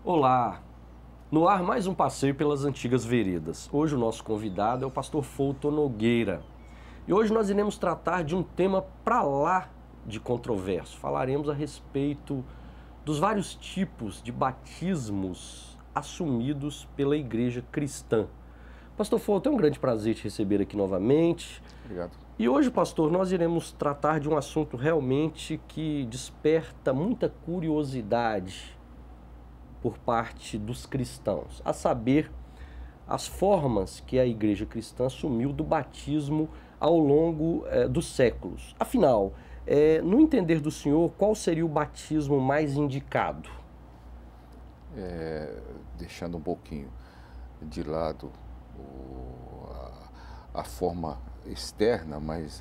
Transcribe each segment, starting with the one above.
Olá! No ar mais um passeio pelas antigas veredas. Hoje o nosso convidado é o pastor Fulton Nogueira. E hoje nós iremos tratar de um tema para lá de controverso. Falaremos a respeito dos vários tipos de batismos assumidos pela igreja cristã. Pastor Fulton, é um grande prazer te receber aqui novamente. Obrigado. E hoje, pastor, nós iremos tratar de um assunto realmente que desperta muita curiosidade por parte dos cristãos, a saber, as formas que a igreja cristã assumiu do batismo ao longo dos séculos. Afinal, no entender do senhor, qual seria o batismo mais indicado? Deixando um pouquinho de lado a forma externa, mas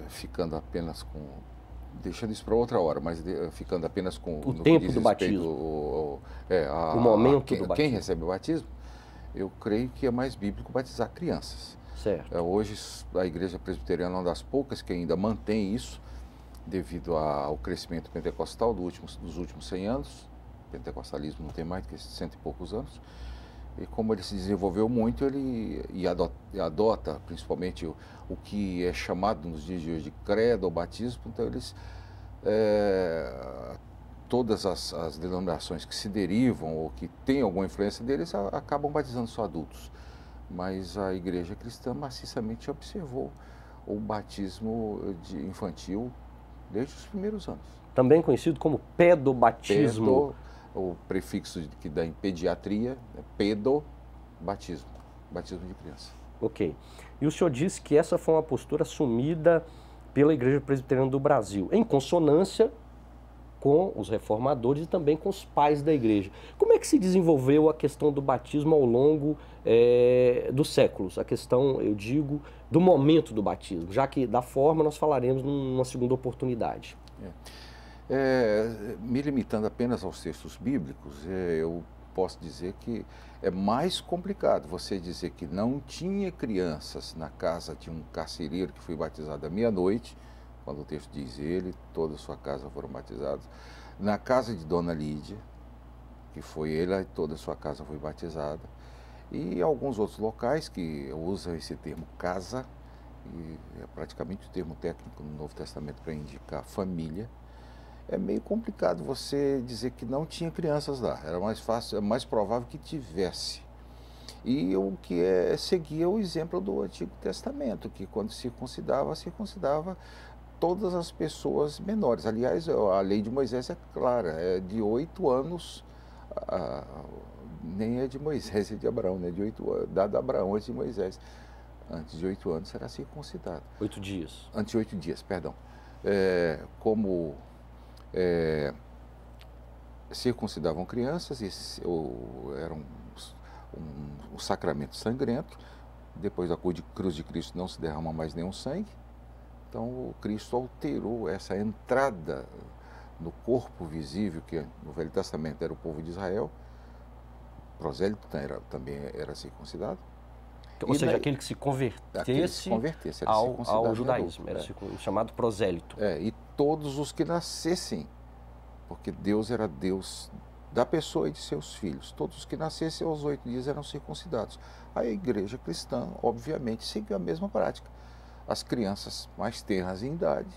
ficando apenas com... Deixando isso para outra hora, mas ficando apenas com o tempo do batismo, o momento do batismo. Quem recebe o batismo, eu creio que é mais bíblico batizar crianças. Certo. Hoje a igreja presbiteriana é uma das poucas que ainda mantém isso, devido ao crescimento pentecostal dos últimos 100 anos. O pentecostalismo não tem mais do que 100 e poucos anos. E como ele se desenvolveu muito, ele adota principalmente o que é chamado nos dias de hoje de credo ou batismo. Então todas as denominações que se derivam ou que têm alguma influência deles acabam batizando só adultos. Mas a igreja cristã maciçamente observou o batismo infantil desde os primeiros anos. Também conhecido como pedobatismo. O prefixo que dá em pediatria é pedobatismo, batismo de criança. Ok. E o senhor disse que essa foi uma postura assumida pela Igreja Presbiteriana do Brasil, em consonância com os reformadores e também com os pais da igreja. Como é que se desenvolveu a questão do batismo ao longo dos séculos? A questão, eu digo, do momento do batismo, já que da forma nós falaremos numa segunda oportunidade. Me limitando apenas aos textos bíblicos, eu posso dizer que é mais complicado você dizer que não tinha crianças na casa de um carcereiro que foi batizado à meia-noite, quando o texto diz ele, toda a sua casa foram batizados, na casa de Dona Lídia, que foi ele e toda a sua casa foi batizada, e alguns outros locais que usam esse termo casa, e é praticamente o termo técnico no Novo Testamento para indicar família. É meio complicado você dizer que não tinha crianças lá, era mais fácil, é mais provável que tivesse. E o que seguia o exemplo do Antigo Testamento, que quando circuncidava todas as pessoas menores. Aliás, a lei de Moisés é clara, é de 8 anos, nem é de Moisés, é de Abraão, né? De 8 anos, dado a Abraão antes de Moisés. Antes de 8 anos será circuncidado. 8 dias. Antes de 8 dias, perdão. Circuncidavam crianças, era um sacramento sangrento. Depois da cruz de Cristo não se derrama mais nenhum sangue. Então o Cristo alterou essa entrada no corpo visível, que no Velho Testamento era o povo de Israel. O prosélito também era circuncidado. Ou seja, aquele que se convertesse ao judaísmo, era chamado prosélito. E todos os que nascessem, porque Deus era Deus da pessoa e de seus filhos, todos os que nascessem aos 8 dias eram circuncidados. A igreja cristã, obviamente, seguiu a mesma prática. As crianças mais tenras em idade,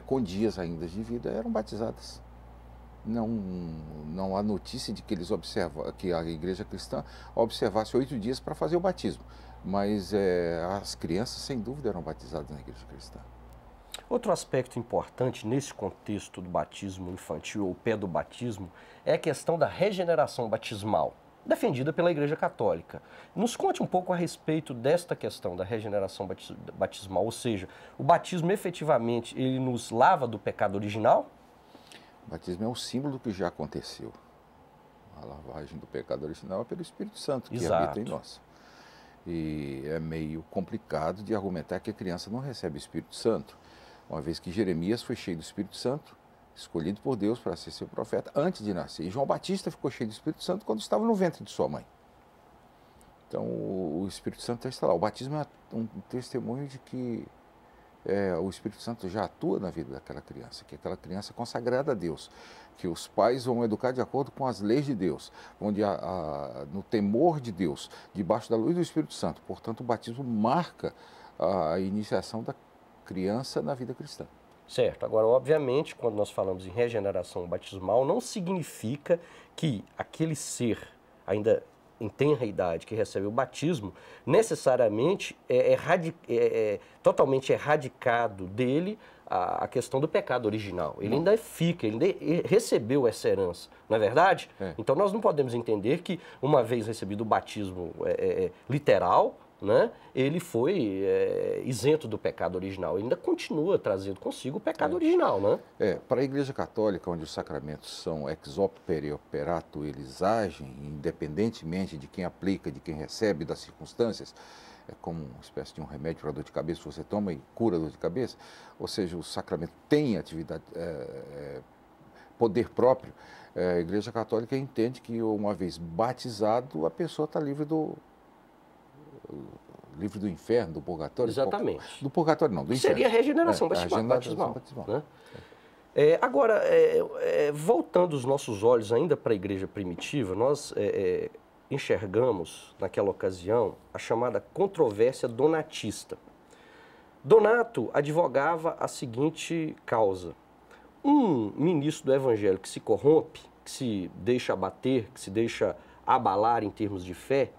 com dias ainda de vida, eram batizadas. Não há notícia de que que a igreja cristã observasse 8 dias para fazer o batismo, mas as crianças, sem dúvida, eram batizadas na igreja cristã. Outro aspecto importante nesse contexto do batismo infantil ou pedobatismo é a questão da regeneração batismal, defendida pela Igreja Católica. Nos conte um pouco a respeito desta questão da regeneração batismal, ou seja, o batismo efetivamente ele nos lava do pecado original? O batismo é um símbolo do que já aconteceu. A lavagem do pecado original é pelo Espírito Santo que habita em nós. E é meio complicado de argumentar que a criança não recebe o Espírito Santo, uma vez que Jeremias foi cheio do Espírito Santo, escolhido por Deus para ser seu profeta antes de nascer. E João Batista ficou cheio do Espírito Santo quando estava no ventre de sua mãe. Então o Espírito Santo está lá. O batismo é um testemunho de que o Espírito Santo já atua na vida daquela criança, que aquela criança é consagrada a Deus, que os pais vão educar de acordo com as leis de Deus, onde no temor de Deus, debaixo da luz do Espírito Santo. Portanto, o batismo marca a iniciação da criança na vida cristã. Certo. Agora, obviamente, quando nós falamos em regeneração batismal, não significa que aquele ser ainda em tenra idade que recebe o batismo, necessariamente totalmente erradicado dele a questão do pecado original. Ele ainda fica, ele ainda recebeu essa herança, não é verdade? Então nós não podemos entender que uma vez recebido o batismo literal, né, ele foi isento do pecado original. Ele ainda continua trazendo consigo o pecado original, né? Para a Igreja Católica, onde os sacramentos são ex opere operato, eles agem independentemente de quem aplica, de quem recebe, das circunstâncias, é como uma espécie de um remédio para dor de cabeça, você toma e cura a dor de cabeça, ou seja, o sacramento tem atividade, poder próprio. A Igreja Católica entende que uma vez batizado, a pessoa está livre do inferno, do purgatório. Exatamente. Do purgatório não, do inferno. Seria a regeneração batismal. Né? Agora, voltando os nossos olhos ainda para a igreja primitiva, nós enxergamos naquela ocasião a chamada controvérsia donatista. Donato advogava a seguinte causa: um ministro do evangelho que se corrompe, que se deixa abater, que se deixa abalar em termos de fé,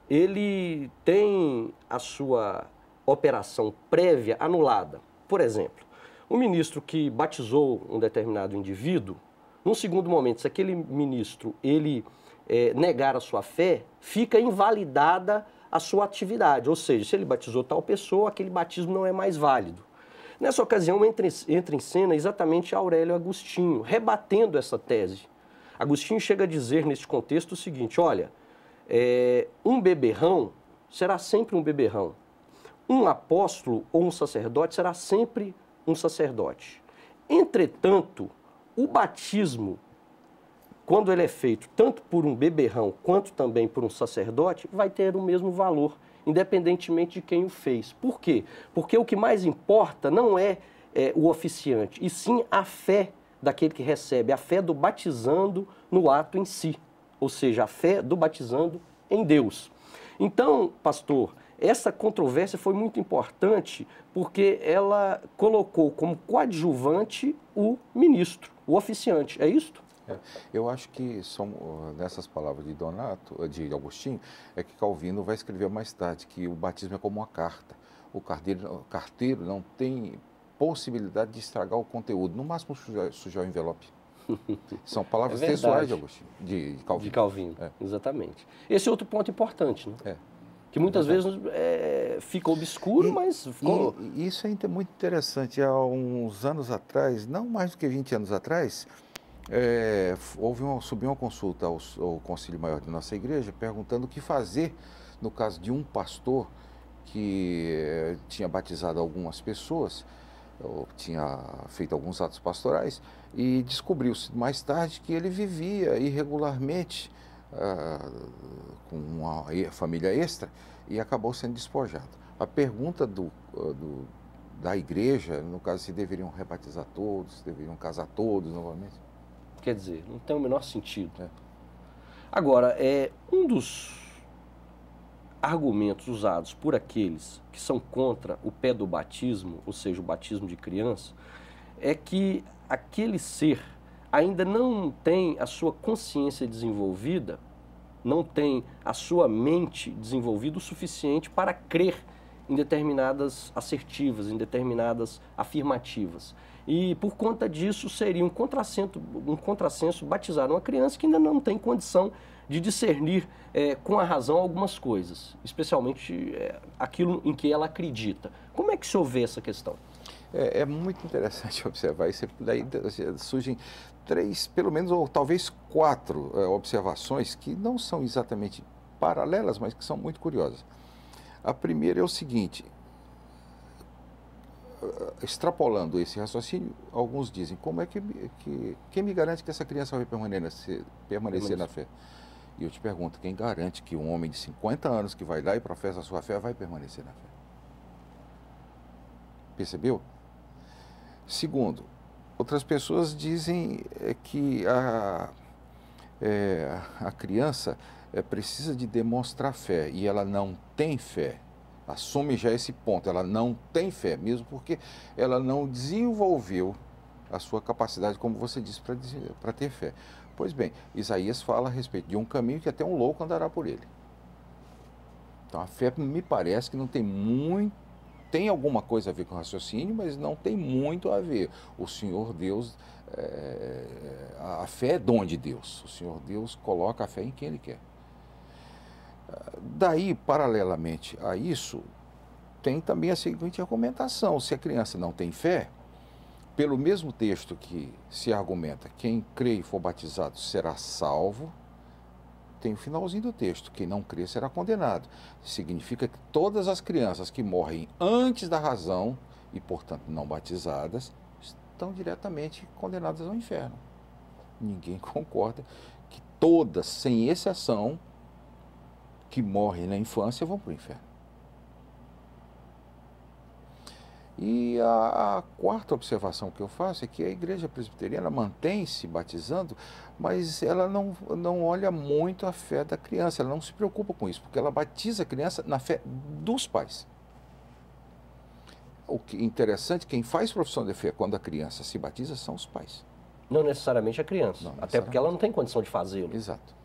ele tem a sua operação prévia anulada. Por exemplo, um ministro que batizou um determinado indivíduo, num segundo momento, se aquele ministro ele negar a sua fé, fica invalidada a sua atividade. Ou seja, se ele batizou tal pessoa, aquele batismo não é mais válido. Nessa ocasião entra em cena exatamente Aurélio Agostinho, rebatendo essa tese. Agostinho chega a dizer neste contexto o seguinte: olha, um beberrão será sempre um beberrão. Um apóstolo ou um sacerdote será sempre um sacerdote. Entretanto, o batismo, quando ele é feito tanto por um beberrão quanto também por um sacerdote, vai ter o mesmo valor, independentemente de quem o fez. Por quê? Porque o que mais importa não é o oficiante, e sim a fé daquele que recebe, a fé do batizando no ato em si. Ou seja, a fé do batizando em Deus. Então, pastor, essa controvérsia foi muito importante porque ela colocou como coadjuvante o ministro, o oficiante. É isto? Eu acho que são nessas palavras de Agostinho, que Calvino vai escrever mais tarde, que o batismo é como uma carta. O carteiro não tem possibilidade de estragar o conteúdo, no máximo sujar o envelope. São palavras textuais de Agostinho, de Calvino. De Calvino, exatamente. Esse é outro ponto importante, né? Que muitas vezes fica obscuro, mas ficou... Isso é muito interessante. Há uns anos atrás, não mais do que 20 anos atrás, subiu uma consulta ao Concílio Maior de nossa igreja, perguntando o que fazer no caso de um pastor que tinha batizado algumas pessoas, tinha feito alguns atos pastorais, e descobriu-se mais tarde que ele vivia irregularmente com uma família extra e acabou sendo despojado. A pergunta da igreja, no caso, se deveriam rebatizar todos, se deveriam casar todos novamente. Quer dizer, não tem o menor sentido. Agora, um dos argumentos usados por aqueles que são contra o pedobatismo, ou seja, o batismo de criança, é que aquele ser ainda não tem a sua consciência desenvolvida, não tem a sua mente desenvolvida o suficiente para crer em determinadas assertivas, em determinadas afirmativas. E por conta disso seria um contrassenso batizar uma criança que ainda não tem condição de discernir com a razão algumas coisas, especialmente aquilo em que ela acredita. Como é que o senhor vê essa questão? É muito interessante observar isso. Daí surgem 3, pelo menos, ou talvez 4 observações que não são exatamente paralelas, mas que são muito curiosas. A primeira é o seguinte: extrapolando esse raciocínio, alguns dizem, como é quem me garante que essa criança vai permanecer na fé? E eu te pergunto, quem garante que um homem de 50 anos que vai lá e professa a sua fé vai permanecer na fé? Percebeu? Segundo, outras pessoas dizem que a criança precisa de demonstrar fé e ela não tem fé. Assume já esse ponto, ela não tem fé, mesmo porque ela não desenvolveu a sua capacidade, como você disse, para ter fé. Pois bem, Isaías fala a respeito de um caminho que até um louco andará por ele. Então a fé me parece que não tem muito, tem alguma coisa a ver com raciocínio, mas não tem muito a ver. O Senhor Deus, a fé é dom de Deus. O Senhor Deus coloca a fé em quem Ele quer. Daí, paralelamente a isso, tem também a seguinte argumentação: se a criança não tem fé, pelo mesmo texto que se argumenta, quem crê e for batizado será salvo, tem o finalzinho do texto, quem não crê será condenado. Significa que todas as crianças que morrem antes da razão e, portanto, não batizadas, estão diretamente condenadas ao inferno. Ninguém concorda que todas, sem exceção, que morrem na infância vão para o inferno. E a quarta observação que eu faço é que a igreja presbiteriana mantém-se batizando, mas ela não olha muito a fé da criança, ela não se preocupa com isso, porque ela batiza a criança na fé dos pais. O que é interessante, quem faz profissão de fé quando a criança se batiza são os pais. Não necessariamente a criança, até porque ela não tem condição de fazê-lo. Exato.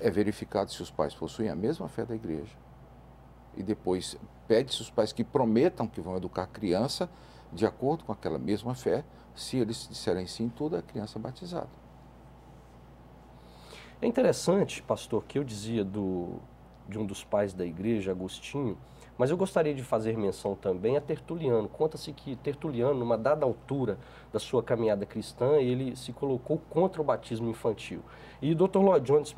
É verificado se os pais possuem a mesma fé da igreja. E depois pede-se os pais que prometam que vão educar a criança de acordo com aquela mesma fé. Se eles disserem sim, toda a criança é batizada. É interessante, pastor, que eu dizia de um dos pais da igreja, Agostinho, mas eu gostaria de fazer menção também a Tertuliano. Conta-se que Tertuliano, numa dada altura da sua caminhada cristã, ele se colocou contra o batismo infantil. E o Dr. Lloyd Jones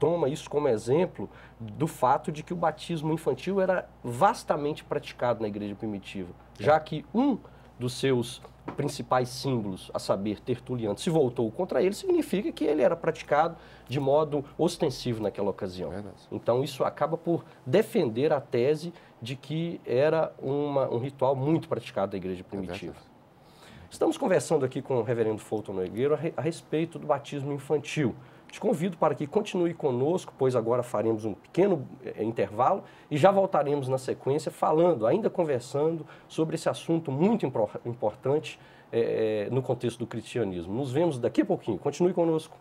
toma isso como exemplo do fato de que o batismo infantil era vastamente praticado na igreja primitiva, já que um dos seus principais símbolos, a saber, Tertuliano, se voltou contra ele, significa que ele era praticado de modo ostensivo naquela ocasião. Então isso acaba por defender a tese de que era um ritual muito praticado da igreja primitiva. Estamos conversando aqui com o reverendo Fulton Nogueira a respeito do batismo infantil. Te convido para que continue conosco, pois agora faremos um pequeno intervalo e já voltaremos na sequência falando, ainda conversando sobre esse assunto muito importante no contexto do cristianismo. Nos vemos daqui a pouquinho. Continue conosco.